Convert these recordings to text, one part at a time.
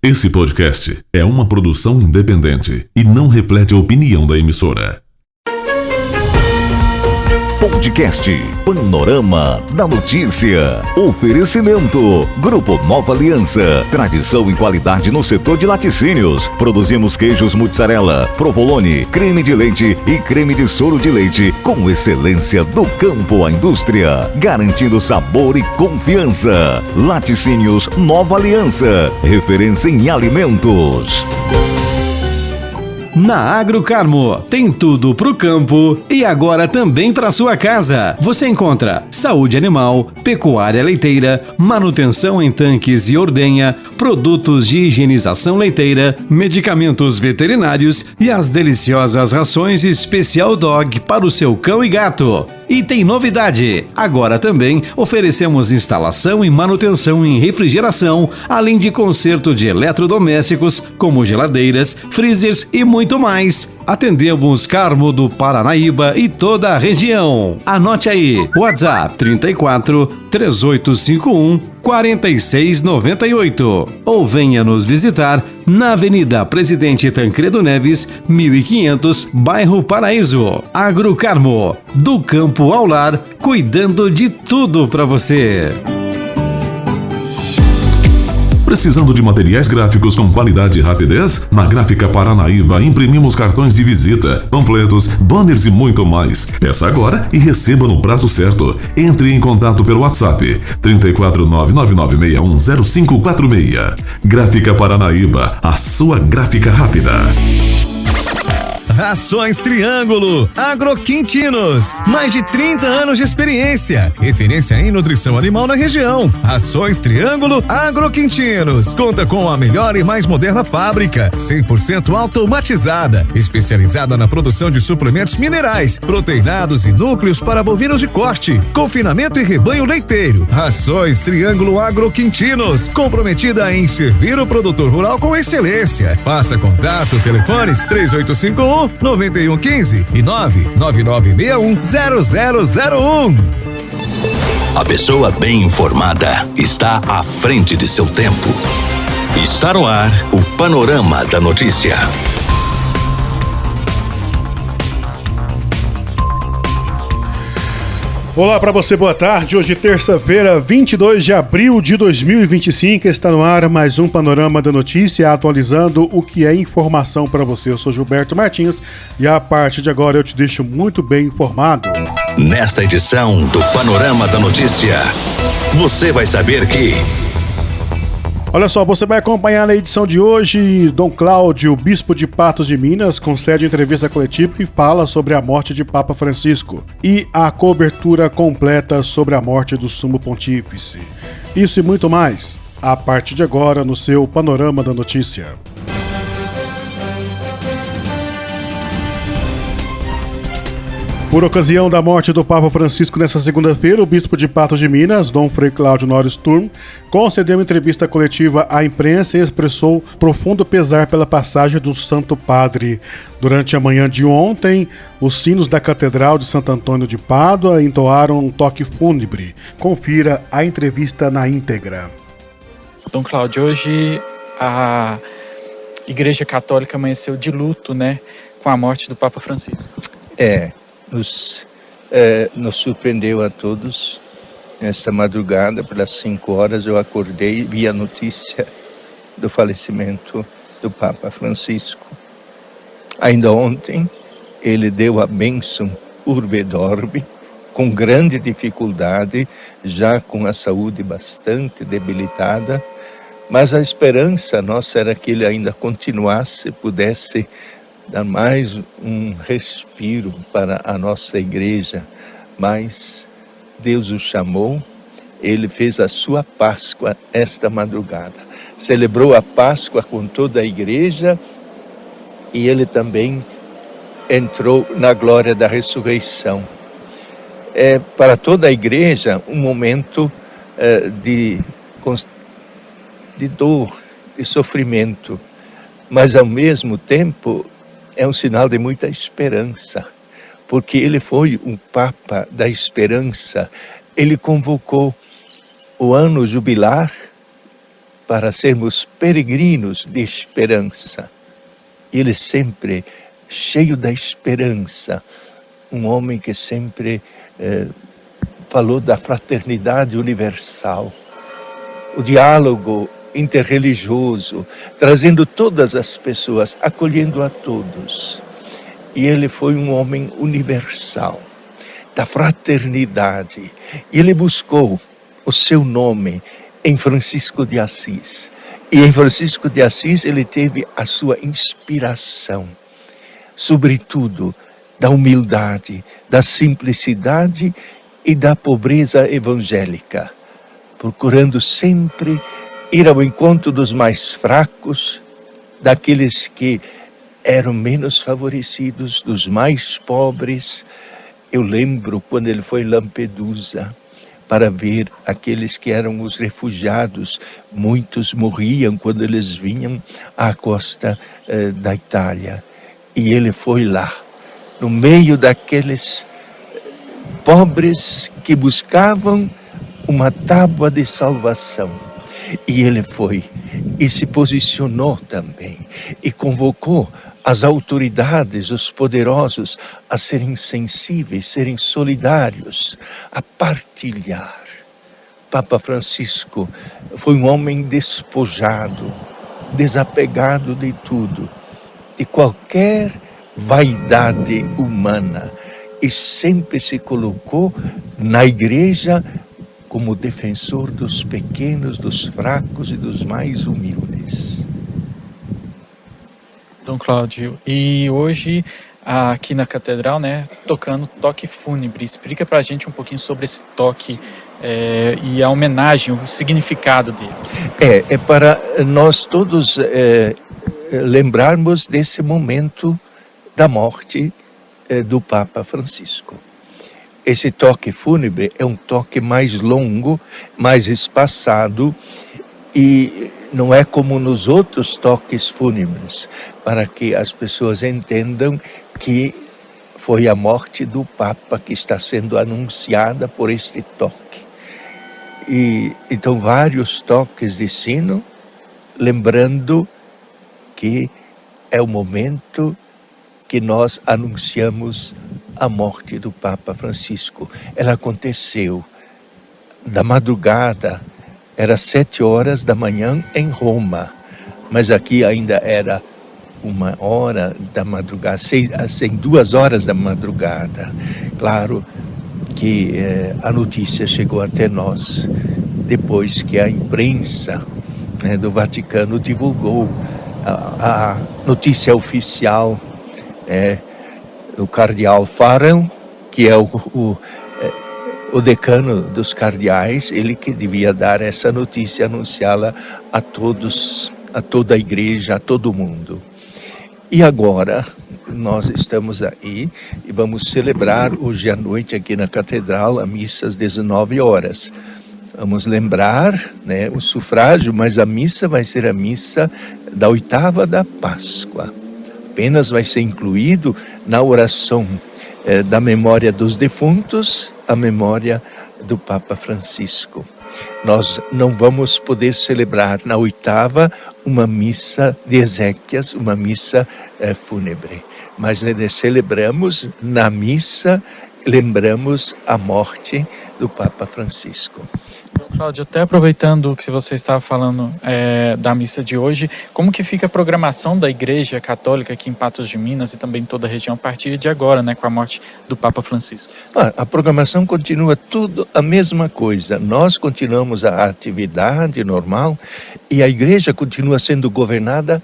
Esse podcast é uma produção independente e não reflete a opinião da emissora. Podcast Panorama da Notícia. Oferecimento Grupo Nova Aliança. Tradição e qualidade no setor de laticínios. Produzimos queijos mussarela, provolone, creme de leite e creme de soro de leite com excelência do campo à indústria, garantindo sabor e confiança. Laticínios Nova Aliança, referência em alimentos. Na Agrocarmo, tem tudo pro campo e agora também para sua casa. Você encontra saúde animal, pecuária leiteira, manutenção em tanques e ordenha, produtos de higienização leiteira, medicamentos veterinários e as deliciosas rações Especial Dog para o seu cão e gato. E tem novidade! Agora também oferecemos instalação e manutenção em refrigeração, além de conserto de eletrodomésticos, como geladeiras, freezers e muito mais. Atendemos Carmo do Paranaíba e toda a região. Anote aí, WhatsApp 34 3851 4698 ou venha nos visitar na Avenida Presidente Tancredo Neves, 1500, bairro Paraíso. Agrocarmo, do campo ao lar, cuidando de tudo para você. Precisando de materiais gráficos com qualidade e rapidez? Na Gráfica Paranaíba imprimimos cartões de visita, panfletos, banners e muito mais. Peça agora e receba no prazo certo. Entre em contato pelo WhatsApp 34999610546. Gráfica Paranaíba, a sua gráfica rápida. Rações Triângulo Agroquintinos, mais de 30 anos de experiência, referência em nutrição animal na região. Rações Triângulo Agroquintinos conta com a melhor e mais moderna fábrica, 100% automatizada, especializada na produção de suplementos minerais, proteinados e núcleos para bovinos de corte, confinamento e rebanho leiteiro. Rações Triângulo Agroquintinos, comprometida em servir o produtor rural com excelência. Faça contato, telefones 3851 9115 e 999610001. A pessoa bem informada está à frente de seu tempo. Está no ar o Panorama da Notícia. Olá para você, boa tarde. Hoje, terça-feira, 22 de abril de 2025, está no ar mais um Panorama da Notícia, atualizando o que é informação para você. Eu sou Gilberto Martins e a partir de agora eu te deixo muito bem informado. Nesta edição do Panorama da Notícia, você vai saber que... Olha só, você vai acompanhar na edição de hoje Dom Cláudio, bispo de Patos de Minas, concede entrevista coletiva e fala sobre a morte de Papa Francisco e a cobertura completa sobre a morte do Sumo Pontífice. Isso e muito mais, a partir de agora no seu Panorama da Notícia. Por ocasião da morte do Papa Francisco nesta segunda-feira, o bispo de Patos de Minas, Dom Frei Cláudio Norris Turm, concedeu entrevista coletiva à imprensa e expressou profundo pesar pela passagem do Santo Padre. Durante a manhã de ontem, os sinos da Catedral de Santo Antônio de Pádua entoaram um toque fúnebre. Confira a entrevista na íntegra. Dom Cláudio, hoje a Igreja Católica amanheceu de luto, né, com a morte do Papa Francisco. Nos surpreendeu a todos. Nesta madrugada, pelas 5 horas, eu acordei e vi a notícia do falecimento do Papa Francisco. Ainda ontem, ele deu a bênção Urbe et Orbi, com grande dificuldade, já com a saúde bastante debilitada, mas a esperança nossa era que ele ainda continuasse, pudesse dar mais um respiro para a nossa igreja, mas Deus o chamou, ele fez a sua Páscoa esta madrugada, celebrou a Páscoa com toda a igreja e ele também entrou na glória da ressurreição. É para toda a igreja um momento de dor, de sofrimento, mas ao mesmo tempo é um sinal de muita esperança, porque ele foi um Papa da esperança. Ele convocou o ano jubilar para sermos peregrinos de esperança. Ele sempre cheio da esperança, um homem que sempre falou da fraternidade universal, o diálogo interreligioso, trazendo todas as pessoas, acolhendo a todos. E ele foi um homem universal, da fraternidade. E ele buscou o seu nome em Francisco de Assis. E em Francisco de Assis ele teve a sua inspiração, sobretudo da humildade, da simplicidade e da pobreza evangélica, procurando sempre ir ao encontro dos mais fracos, daqueles que eram menos favorecidos, dos mais pobres. Eu lembro quando ele foi em Lampedusa para ver aqueles que eram os refugiados. Muitos morriam quando eles vinham à costa da Itália. E ele foi lá, no meio daqueles pobres que buscavam uma tábua de salvação. E ele foi e se posicionou também e convocou as autoridades, os poderosos, a serem sensíveis, serem solidários, a partilhar. Papa Francisco foi um homem despojado, desapegado de tudo, de qualquer vaidade humana, e sempre se colocou na igreja como defensor dos pequenos, dos fracos e dos mais humildes. Dom Cláudio, e hoje aqui na catedral, né, tocando toque fúnebre. Explica pra gente um pouquinho sobre esse toque e a homenagem, o significado dele. É para nós todos lembrarmos desse momento da morte do Papa Francisco. Esse toque fúnebre é um toque mais longo, mais espaçado, e não é como nos outros toques fúnebres, para que as pessoas entendam que foi a morte do Papa que está sendo anunciada por este toque. E então vários toques de sino, lembrando que é o momento que nós anunciamos a morte do Papa Francisco. Ela aconteceu da madrugada, era 7 horas da manhã em Roma, mas aqui ainda era 1 hora da madrugada, 2 horas da madrugada. Claro que a notícia chegou até nós depois que a imprensa do Vaticano divulgou a notícia oficial. O cardeal Farão, que é o decano dos cardeais, ele que devia dar essa notícia, anunciá-la a todos, a toda a igreja, a todo mundo. E agora nós estamos aí e vamos celebrar hoje à noite aqui na catedral a missa às 19 horas. Vamos lembrar o sufrágio, mas a missa vai ser a missa da 8ª da Páscoa. Apenas vai ser incluído na oração da memória dos defuntos, a memória do Papa Francisco. Nós não vamos poder celebrar na 8ª uma missa de exéquias, uma missa fúnebre, mas celebramos na missa, lembramos a morte do Papa Francisco. Cláudio, até aproveitando que você estava falando da missa de hoje, como que fica a programação da Igreja Católica aqui em Patos de Minas e também em toda a região a partir de agora, com a morte do Papa Francisco? A programação continua tudo a mesma coisa. Nós continuamos a atividade normal e a Igreja continua sendo governada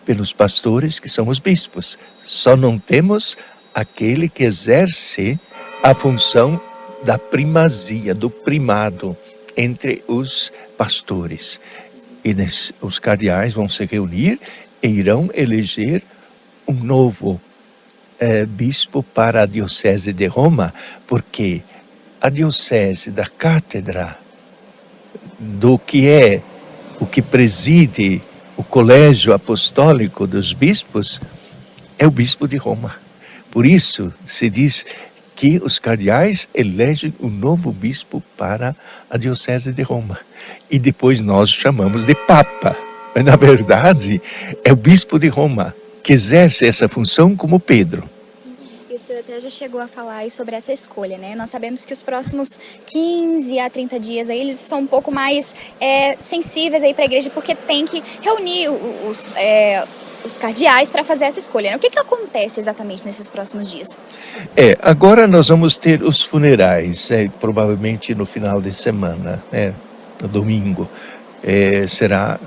pelos pastores, que são os bispos. Só não temos aquele que exerce a função da primazia, do primado entre os pastores. E os cardeais vão se reunir e irão eleger um novo bispo para a diocese de Roma, porque a diocese da cátedra, do que é o que preside o colégio apostólico dos bispos, é o bispo de Roma. Por isso se diz que os cardeais elegem o novo bispo para a Diocese de Roma. E depois nós chamamos de Papa. Mas, na verdade, é o bispo de Roma que exerce essa função como Pedro. O senhor até já chegou a falar aí sobre essa escolha, né? Nós sabemos que os próximos 15 a 30 dias aí, eles são um pouco mais sensíveis aí para a igreja, porque tem que reunir os cardeais para fazer essa escolha, né? O que acontece exatamente nesses próximos dias? Agora nós vamos ter os funerais, provavelmente no final de semana, no domingo. Será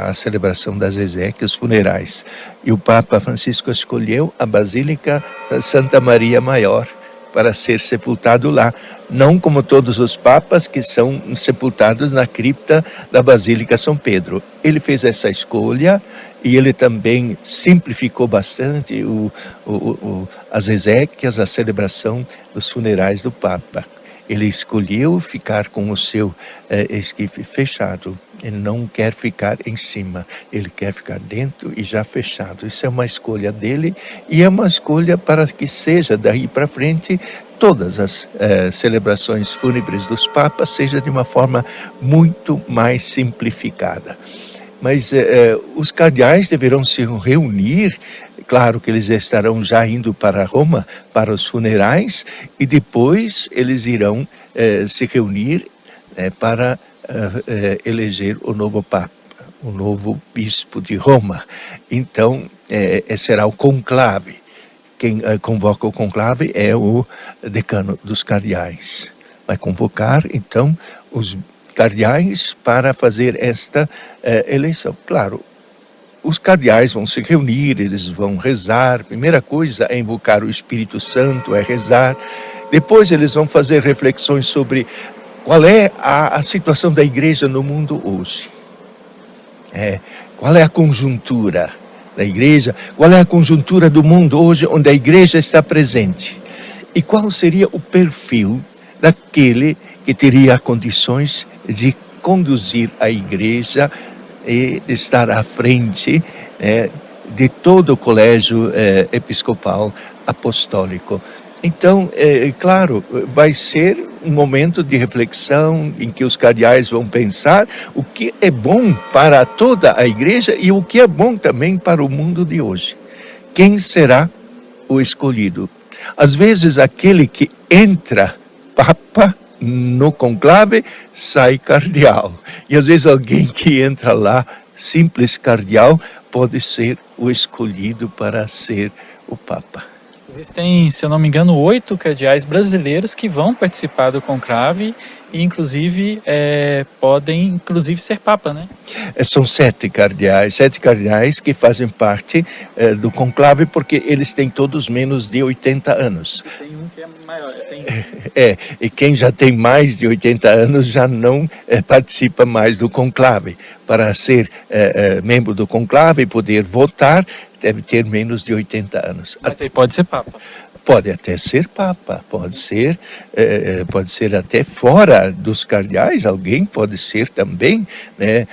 a celebração das exéquias, funerais. E o Papa Francisco escolheu a Basílica Santa Maria Maior para ser sepultado lá. Não como todos os papas que são sepultados na cripta da Basílica São Pedro. Ele fez essa escolha e ele também simplificou bastante as exéquias, a celebração dos funerais do Papa. Ele escolheu ficar com o seu esquife fechado. Ele não quer ficar em cima, ele quer ficar dentro e já fechado. Isso é uma escolha dele e é uma escolha para que seja daí para frente todas as celebrações fúnebres dos papas seja de uma forma muito mais simplificada. Mas os cardeais deverão se reunir. Claro que eles estarão já indo para Roma para os funerais e depois eles irão se reunir para eleger o novo Papa, o novo Bispo de Roma. Então, será o conclave. Quem convoca o conclave é o decano dos cardeais. Vai convocar, então, os cardeais para fazer esta eleição. Claro, os cardeais vão se reunir, eles vão rezar. Primeira coisa é invocar o Espírito Santo, é rezar. Depois eles vão fazer reflexões sobre qual é a situação da igreja no mundo hoje. Qual é a conjuntura da igreja? Qual é a conjuntura do mundo hoje onde a igreja está presente? E qual seria o perfil daquele que teria condições de conduzir a igreja e estar à frente de todo o colégio episcopal apostólico? Então, claro, vai ser um momento de reflexão em que os cardeais vão pensar o que é bom para toda a igreja e o que é bom também para o mundo de hoje. Quem será o escolhido? Às vezes, aquele que entra Papa no conclave sai cardeal. E às vezes alguém que entra lá, simples cardeal, pode ser o escolhido para ser o Papa. Existem, se eu não me engano, 8 cardeais brasileiros que vão participar do conclave e, inclusive, podem, ser Papa, né? São 7 cardeais que fazem parte do conclave, porque eles têm todos menos de 80 anos. Tem um que é maior. E quem já tem mais de 80 anos já não participa mais do conclave. Para ser membro do conclave e poder votar, deve ter menos de 80 anos. Até pode ser Papa. Pode até ser Papa, pode ser até fora dos cardeais, alguém pode ser também, né?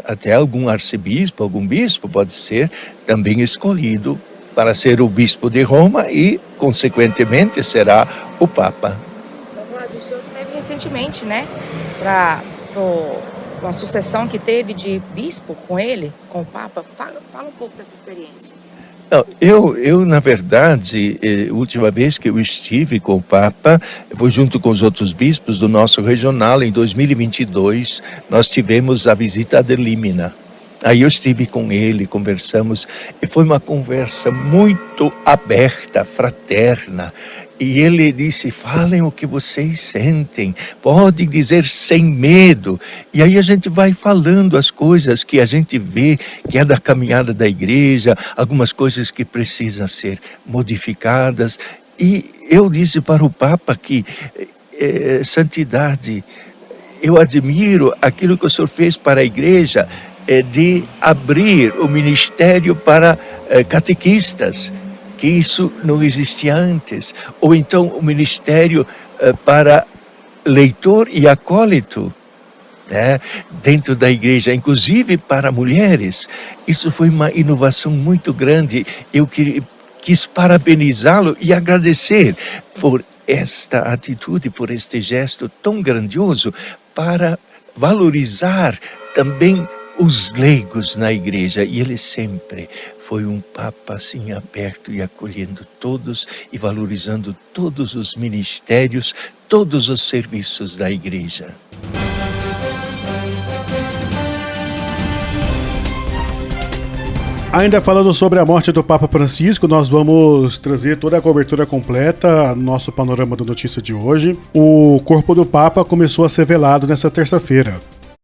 Até algum arcebispo, algum bispo pode ser também escolhido para ser o bispo de Roma e, consequentemente, será o Papa. Flávio, o senhor teve recentemente, né, para uma sucessão que teve de bispo com ele, com o Papa. Fala um pouco dessa experiência. Não, eu, na verdade, a última vez que eu estive com o Papa, foi junto com os outros bispos do nosso regional, em 2022, nós tivemos a visita ad limina. Aí eu estive com ele, conversamos, e foi uma conversa muito aberta, fraterna. E ele disse, falem o que vocês sentem, podem dizer sem medo. E aí a gente vai falando as coisas que a gente vê, que é da caminhada da igreja, algumas coisas que precisam ser modificadas. E eu disse para o Papa que, santidade, eu admiro aquilo que o senhor fez para a igreja, de abrir o ministério para catequistas, que isso não existia antes, ou então o ministério para leitor e acólito, né, dentro da igreja, inclusive para mulheres. Isso foi uma inovação muito grande. Eu quis parabenizá-lo e agradecer por esta atitude, por este gesto tão grandioso, para valorizar também os leigos na igreja. E ele sempre foi um Papa assim aberto e acolhendo todos e valorizando todos os ministérios, todos os serviços da igreja. Ainda falando sobre a morte do Papa Francisco, nós vamos trazer toda a cobertura completa no nosso panorama da notícia de hoje. O corpo do Papa começou a ser velado nesta terça-feira.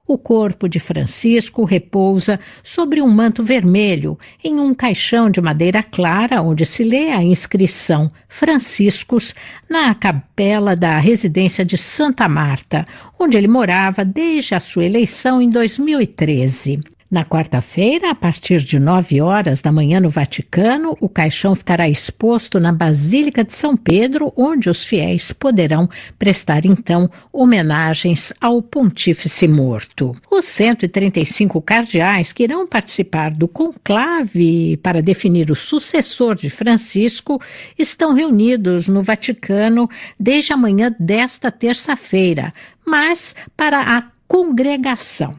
O corpo de Francisco repousa sobre um manto vermelho, em um caixão de madeira clara, onde se lê a inscrição Franciscus, na capela da residência de Santa Marta, onde ele morava desde a sua eleição em 2013. Na quarta-feira, a partir de 9 horas da manhã no Vaticano, o caixão ficará exposto na Basílica de São Pedro, onde os fiéis poderão prestar, então, homenagens ao pontífice morto. Os 135 cardeais que irão participar do conclave para definir o sucessor de Francisco estão reunidos no Vaticano desde a manhã desta terça-feira, mas para a congregação.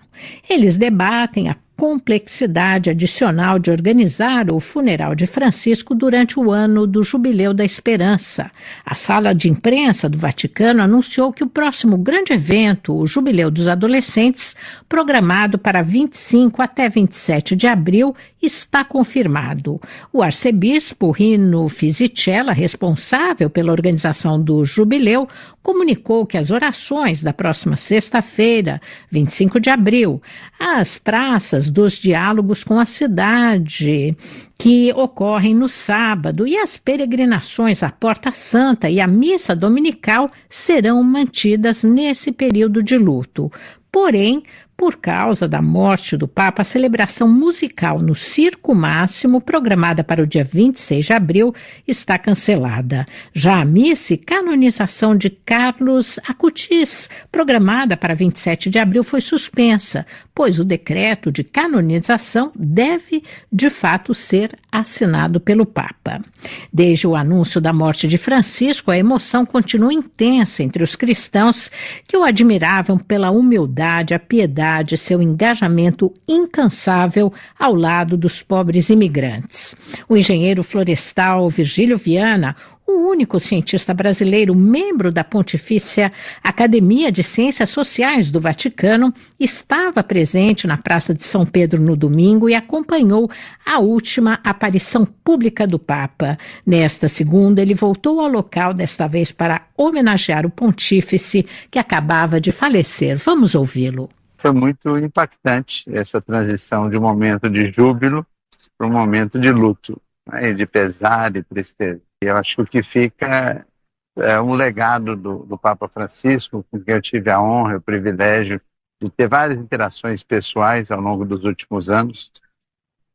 Eles debatem a complexidade adicional de organizar o funeral de Francisco durante o ano do Jubileu da Esperança. A sala de imprensa do Vaticano anunciou que o próximo grande evento, o Jubileu dos Adolescentes, programado para 25 até 27 de abril, está confirmado. O arcebispo Rino Fisichella, responsável pela organização do Jubileu, comunicou que as orações da próxima sexta-feira, 25 de abril, as praças dos diálogos com a cidade, que ocorrem no sábado, e as peregrinações à Porta Santa e à missa dominical serão mantidas nesse período de luto. Porém, por causa da morte do Papa, a celebração musical no Circo Máximo, programada para o dia 26 de abril, está cancelada. Já a missa e canonização de Carlos Acutis, programada para 27 de abril, foi suspensa, pois o decreto de canonização deve, de fato, ser assinado pelo Papa. Desde o anúncio da morte de Francisco, a emoção continua intensa entre os cristãos que o admiravam pela humildade, a piedade, seu engajamento incansável ao lado dos pobres imigrantes. O engenheiro florestal Virgílio Viana, o único cientista brasileiro membro da Pontifícia Academia de Ciências Sociais do Vaticano, estava presente na Praça de São Pedro no domingo e acompanhou a última aparição pública do Papa. Nesta segunda, ele voltou ao local, desta vez para homenagear o pontífice que acabava de falecer. Vamos ouvi-lo. Foi muito impactante essa transição de um momento de júbilo para um momento de luto, né, de pesar e tristeza. E eu acho que o que fica é um legado do Papa Francisco, com quem eu tive a honra e o privilégio de ter várias interações pessoais ao longo dos últimos anos.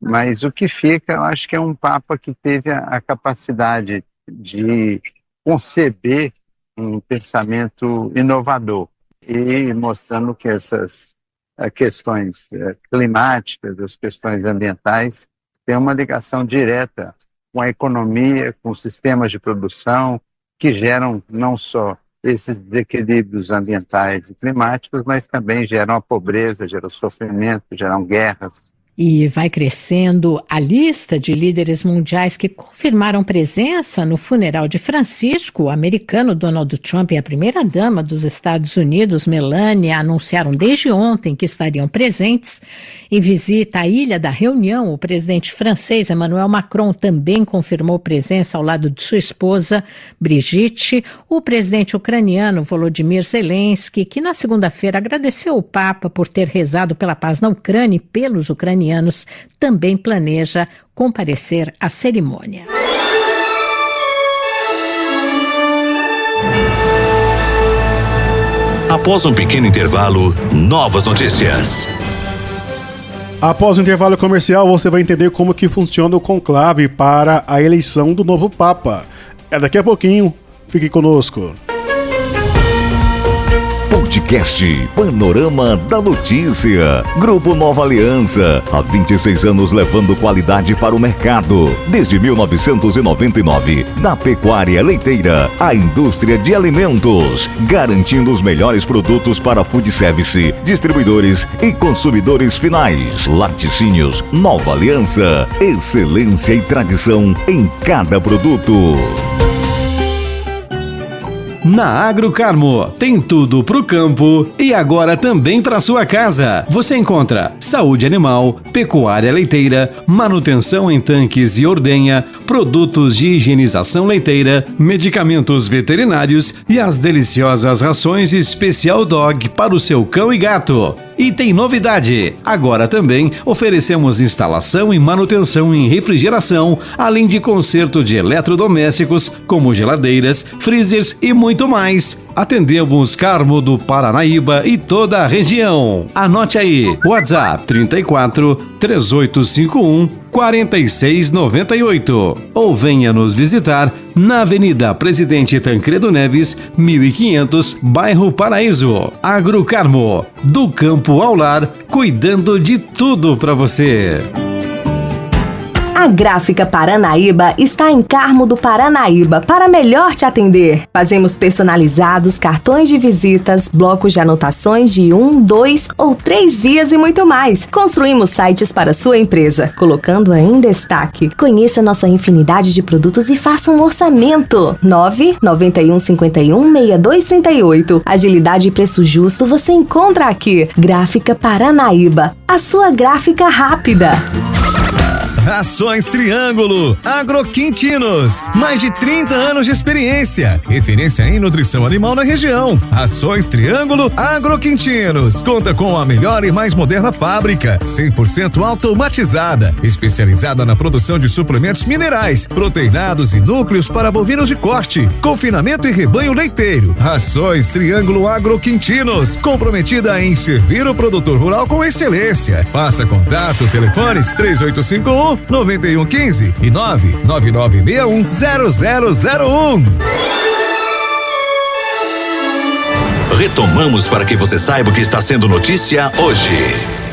Mas o que fica, eu acho que é um Papa que teve a capacidade de conceber um pensamento inovador e mostrando que essas questões climáticas, as questões ambientais, têm uma ligação direta com a economia, com sistemas de produção que geram não só esses desequilíbrios ambientais e climáticos, mas também geram a pobreza, geram sofrimento, geram guerras. E vai crescendo a lista de líderes mundiais que confirmaram presença no funeral de Francisco. O americano Donald Trump e a primeira-dama dos Estados Unidos, Melania, anunciaram desde ontem que estariam presentes. Em visita à Ilha da Reunião, o presidente francês Emmanuel Macron também confirmou presença ao lado de sua esposa, Brigitte. O presidente ucraniano Volodymyr Zelensky, que na segunda-feira agradeceu o Papa por ter rezado pela paz na Ucrânia e pelos ucranianos, também planeja comparecer à cerimônia. Após um pequeno intervalo, novas notícias. Após o intervalo comercial, você vai entender como que funciona o conclave para a eleição do novo Papa. É daqui a pouquinho. Fique conosco. Podcast Podcast Panorama da Notícia. Grupo Nova Aliança, há 26 anos levando qualidade para o mercado. Desde 1999, da pecuária leiteira à indústria de alimentos, garantindo os melhores produtos para food service, distribuidores e consumidores finais. Laticínios Nova Aliança, excelência e tradição em cada produto. Na Agrocarmo, tem tudo pro campo e agora também para sua casa. Você encontra saúde animal, pecuária leiteira, manutenção em tanques e ordenha, produtos de higienização leiteira, medicamentos veterinários e as deliciosas rações Especial Dog para o seu cão e gato. E tem novidade! Agora também oferecemos instalação e manutenção em refrigeração, além de conserto de eletrodomésticos como geladeiras, freezers e muito mais. Atendemos Carmo do Paranaíba e toda a região. Anote aí, WhatsApp 34 3851 4698 ou venha nos visitar na Avenida Presidente Tancredo Neves, 1500, bairro Paraíso. Agrocarmo, do campo ao lar, cuidando de tudo para você. A Gráfica Paranaíba está em Carmo do Paranaíba para melhor te atender. Fazemos personalizados, cartões de visitas, blocos de anotações de 1, 2 ou 3 vias e muito mais. Construímos sites para sua empresa, colocando-a em destaque. Conheça nossa infinidade de produtos e faça um orçamento. 991516238. Agilidade e preço justo você encontra aqui. Gráfica Paranaíba, a sua gráfica rápida. Rações Triângulo Agroquintinos, mais de 30 anos de experiência, referência em nutrição animal na região. Rações Triângulo Agroquintinos conta com a melhor e mais moderna fábrica, 100% automatizada, especializada na produção de suplementos minerais, proteinados e núcleos para bovinos de corte, confinamento e rebanho leiteiro. Rações Triângulo Agroquintinos, comprometida em servir o produtor rural com excelência. Faça contato, telefones 3851 9115 e 999610001. Retomamos para que você saiba o que está sendo notícia hoje.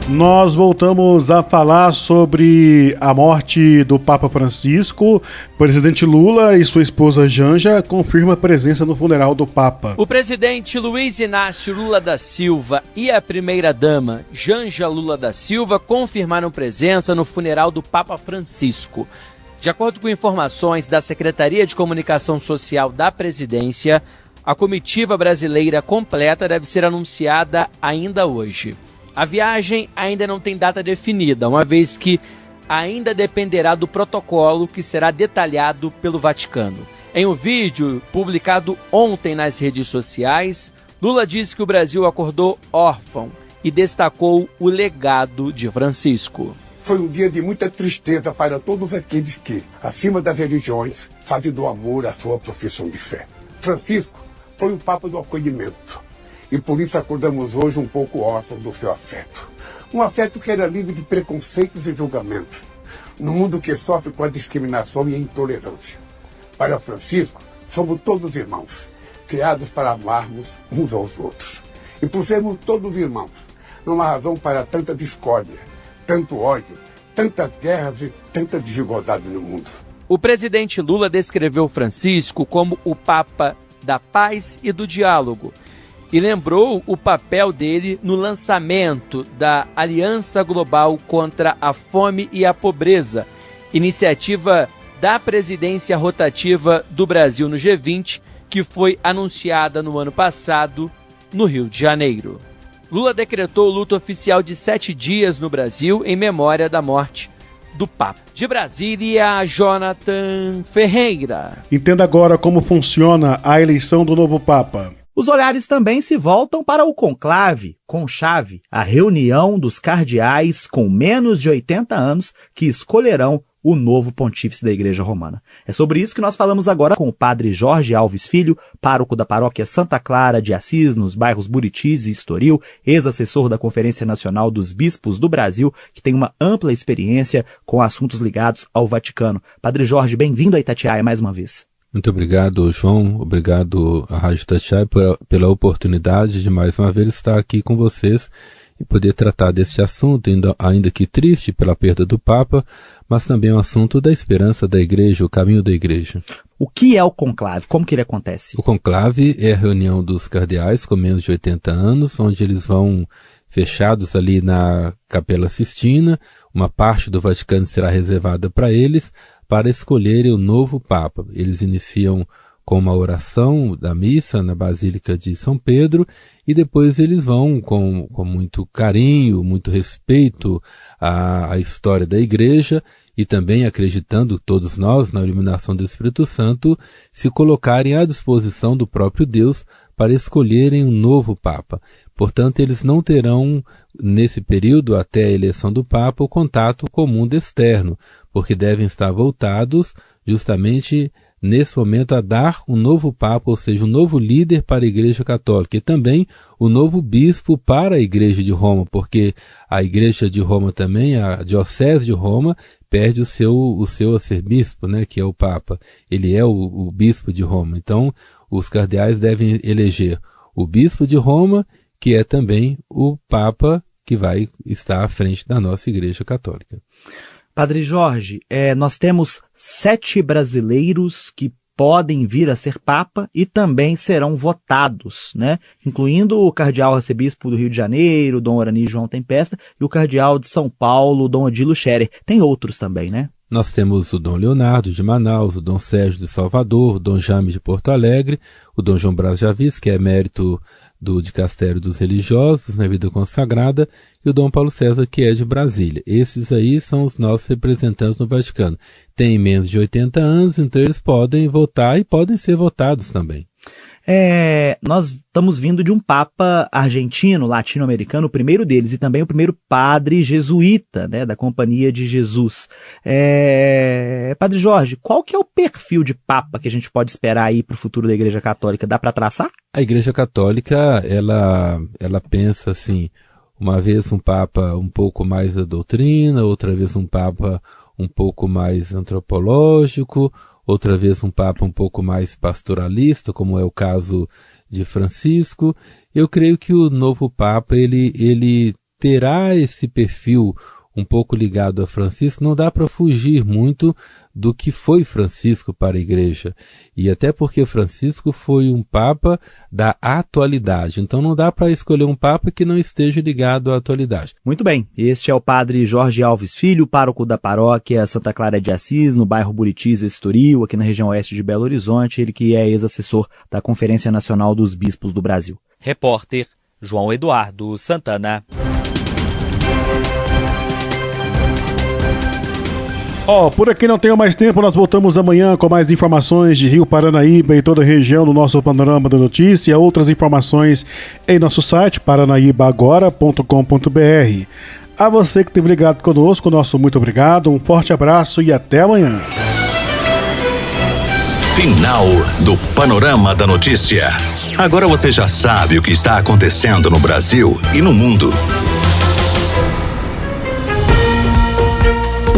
Nós voltamos a falar sobre a morte do Papa Francisco. Presidente Lula e sua esposa Janja confirmam a presença no funeral do Papa. O presidente Luiz Inácio Lula da Silva e a primeira-dama Janja Lula da Silva confirmaram presença no funeral do Papa Francisco. De acordo com informações da Secretaria de Comunicação Social da Presidência, a comitiva brasileira completa deve ser anunciada ainda hoje. A viagem ainda não tem data definida, uma vez que ainda dependerá do protocolo que será detalhado pelo Vaticano. Em um vídeo publicado ontem nas redes sociais, Lula disse que o Brasil acordou órfão e destacou o legado de Francisco. Foi um dia de muita tristeza para todos aqueles que, acima das religiões, fazem do amor a sua profissão de fé. Francisco foi o Papa do acolhimento. E por isso acordamos hoje um pouco órfãos do seu afeto. Um afeto que era livre de preconceitos e julgamentos, num mundo que sofre com a discriminação e a intolerância. Para Francisco, somos todos irmãos, criados para amarmos uns aos outros. E por sermos todos irmãos, não há razão para tanta discórdia, tanto ódio, tantas guerras e tanta desigualdade no mundo. O presidente Lula descreveu Francisco como o Papa da paz e do diálogo, e lembrou o papel dele no lançamento da Aliança Global contra a Fome e a Pobreza, iniciativa da presidência rotativa do Brasil no G20, que foi anunciada no ano passado no Rio de Janeiro. Lula decretou luto oficial de 7 dias no Brasil em memória da morte do Papa. De Brasília, Jonathan Ferreira. Entenda agora como funciona a eleição do novo Papa. Os olhares também se voltam para o conclave, conchave, a reunião dos cardeais com menos de 80 anos que escolherão o novo pontífice da Igreja Romana. É sobre isso que nós falamos agora com o padre Jorge Alves Filho, pároco da paróquia Santa Clara de Assis, nos bairros Buritis e Estoril, ex-assessor da Conferência Nacional dos Bispos do Brasil, que tem uma ampla experiência com assuntos ligados ao Vaticano. Padre Jorge, bem-vindo a Itatiaia mais uma vez. Muito obrigado, João. Obrigado à Rádio Itatiaia pela oportunidade de mais uma vez estar aqui com vocês e poder tratar deste assunto, ainda que triste pela perda do Papa, mas também um assunto da esperança da Igreja, o caminho da Igreja. O que é o conclave? Como que ele acontece? O conclave é a reunião dos cardeais com menos de 80 anos, onde eles vão fechados ali na Capela Sistina, uma parte do Vaticano será reservada para eles, para escolherem o novo Papa. Eles iniciam com uma oração da missa na Basílica de São Pedro e depois eles vão com muito carinho, muito respeito à história da Igreja e também acreditando todos nós na iluminação do Espírito Santo, se colocarem à disposição do próprio Deus para escolherem um novo Papa. Portanto, eles não terão, nesse período até a eleição do Papa, o contato com o mundo externo, porque devem estar voltados justamente nesse momento a dar um novo Papa, ou seja, um novo líder para a Igreja Católica e também o novo bispo para a Igreja de Roma, porque a Igreja de Roma também, a Diocese de Roma, perde o seu arcebispo, né, que é o Papa. Ele é o bispo de Roma. Então, os cardeais devem eleger o bispo de Roma, que é também o Papa que vai estar à frente da nossa Igreja Católica. Padre Jorge, nós temos 7 brasileiros que podem vir a ser Papa e também serão votados, né? Incluindo o cardeal arcebispo do Rio de Janeiro, Dom Orani João Tempesta, e o cardeal de São Paulo, Dom Odilo Scherer. Tem outros também, né? Nós temos o Dom Leonardo de Manaus, o Dom Sérgio de Salvador, o Dom Jaime de Porto Alegre, o Dom João Braz de Avis, que é emérito do Dicastério dos Religiosos na vida consagrada, e o Dom Paulo César, que é de Brasília. Esses aí são os nossos representantes no Vaticano. Têm menos de 80 anos, então eles podem votar e podem ser votados também. Nós estamos vindo de um Papa argentino, latino-americano, o primeiro deles, e também o primeiro padre jesuíta, né, da Companhia de Jesus. Padre Jorge, qual que é o perfil de Papa que a gente pode esperar aí para o futuro da Igreja Católica? Dá para traçar? A Igreja Católica, ela pensa assim, uma vez um Papa um pouco mais da doutrina, outra vez um Papa um pouco mais antropológico, outra vez um Papa um pouco mais pastoralista, como é o caso de Francisco. Eu creio que o novo Papa, ele terá esse perfil um pouco ligado a Francisco. Não dá para fugir muito do que foi Francisco para a Igreja. E até porque Francisco foi um Papa da atualidade. Então não dá para escolher um Papa que não esteja ligado à atualidade. Muito bem. Este é o padre Jorge Alves Filho, pároco da paróquia Santa Clara de Assis, no bairro Buritis, Estoril, aqui na região oeste de Belo Horizonte. Ele que é ex-assessor da Conferência Nacional dos Bispos do Brasil. Repórter João Eduardo Santana. Por aqui não tenho mais tempo, nós voltamos amanhã com mais informações de Rio Paranaíba e toda a região no nosso Panorama da Notícia, outras informações em nosso site paranaíbaagora.com.br. A você que esteve ligado conosco, nosso muito obrigado, um forte abraço e até amanhã. Final do Panorama da Notícia. Agora você já sabe o que está acontecendo no Brasil e no mundo.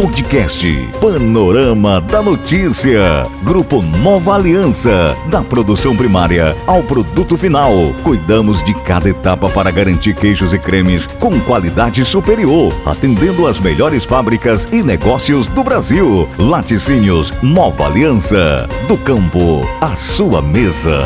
Podcast Panorama da Notícia. Grupo Nova Aliança. Da produção primária ao produto final. Cuidamos de cada etapa para garantir queijos e cremes com qualidade superior, atendendo às melhores fábricas e negócios do Brasil. Laticínios Nova Aliança. Do campo à sua mesa.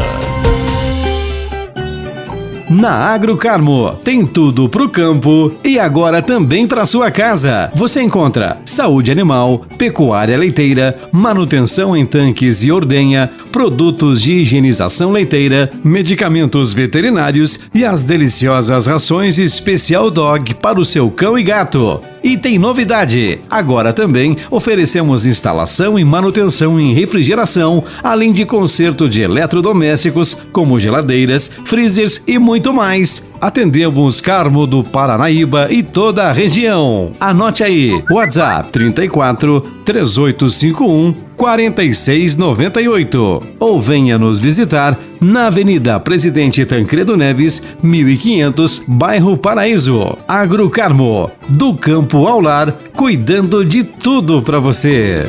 Na Agrocarmo, tem tudo pro campo e agora também para sua casa. Você encontra saúde animal, pecuária leiteira, manutenção em tanques e ordenha, produtos de higienização leiteira, medicamentos veterinários e as deliciosas rações Especial Dog para o seu cão e gato. E tem novidade! Agora também oferecemos instalação e manutenção em refrigeração, além de conserto de eletrodomésticos, como geladeiras, freezers e muito mais. Atendemos Carmo do Paranaíba e toda a região. Anote aí, WhatsApp 34 3851 4698 ou venha nos visitar na Avenida Presidente Tancredo Neves, 1500, bairro Paraíso. Agrocarmo, do campo ao lar, cuidando de tudo para você.